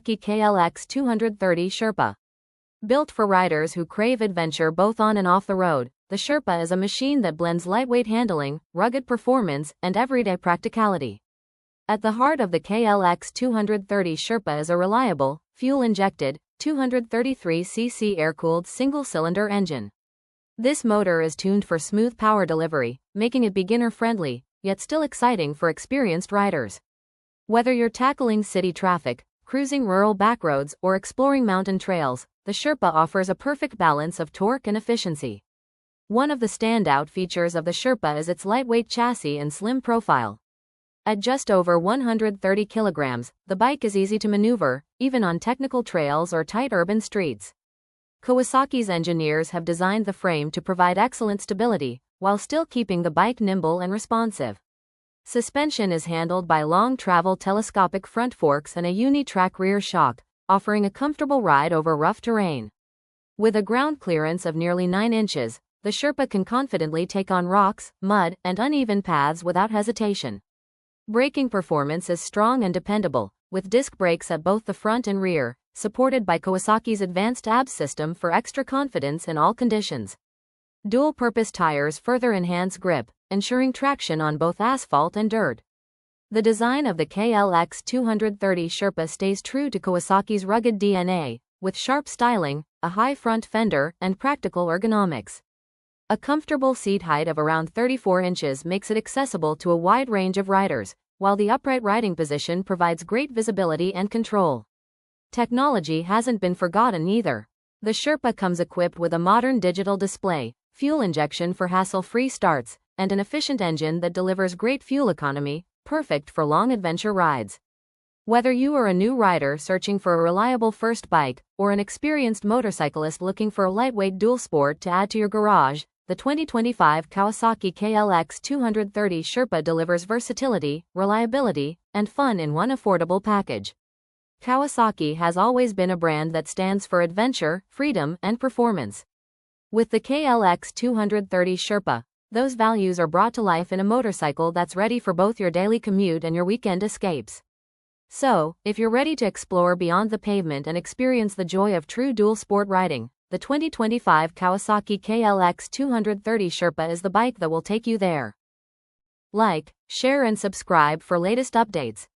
KLX230 Sherpa. Built for riders who crave adventure both on and off the road, the Sherpa is a machine that blends lightweight handling, rugged performance, and everyday practicality. At the heart of the KLX230 Sherpa is a reliable, fuel-injected, 233cc air-cooled single-cylinder engine. This motor is tuned for smooth power delivery, making it beginner-friendly, yet still exciting for experienced riders. Whether you're tackling city traffic, cruising rural backroads, or exploring mountain trails, the Sherpa offers a perfect balance of torque and efficiency. One of the standout features of the Sherpa is its lightweight chassis and slim profile. At just over 130 kilograms, the bike is easy to maneuver, even on technical trails or tight urban streets. Kawasaki's engineers have designed the frame to provide excellent stability, while still keeping the bike nimble and responsive. Suspension is handled by long-travel telescopic front forks and a uni-track rear shock, offering a comfortable ride over rough terrain. With a ground clearance of nearly 9 inches, the Sherpa can confidently take on rocks, mud, and uneven paths without hesitation. Braking performance is strong and dependable, with disc brakes at both the front and rear, supported by Kawasaki's advanced ABS system for extra confidence in all conditions. Dual-purpose tires further enhance grip, ensuring traction on both asphalt and dirt. The design of the KLX230 Sherpa stays true to Kawasaki's rugged DNA, with sharp styling, a high front fender, and practical ergonomics. A comfortable seat height of around 34 inches makes it accessible to a wide range of riders, while the upright riding position provides great visibility and control. Technology hasn't been forgotten either. The Sherpa comes equipped with a modern digital display, fuel injection for hassle-free starts, and an efficient engine that delivers great fuel economy, perfect for long adventure rides. Whether you are a new rider searching for a reliable first bike, or an experienced motorcyclist looking for a lightweight dual sport to add to your garage, the 2025 Kawasaki KLX230 Sherpa delivers versatility, reliability, and fun in one affordable package. Kawasaki has always been a brand that stands for adventure, freedom, and performance. With the KLX230 Sherpa, those values are brought to life in a motorcycle that's ready for both your daily commute and your weekend escapes. So, if you're ready to explore beyond the pavement and experience the joy of true dual sport riding, the 2025 Kawasaki KLX230 Sherpa is the bike that will take you there. Like, share and subscribe for latest updates.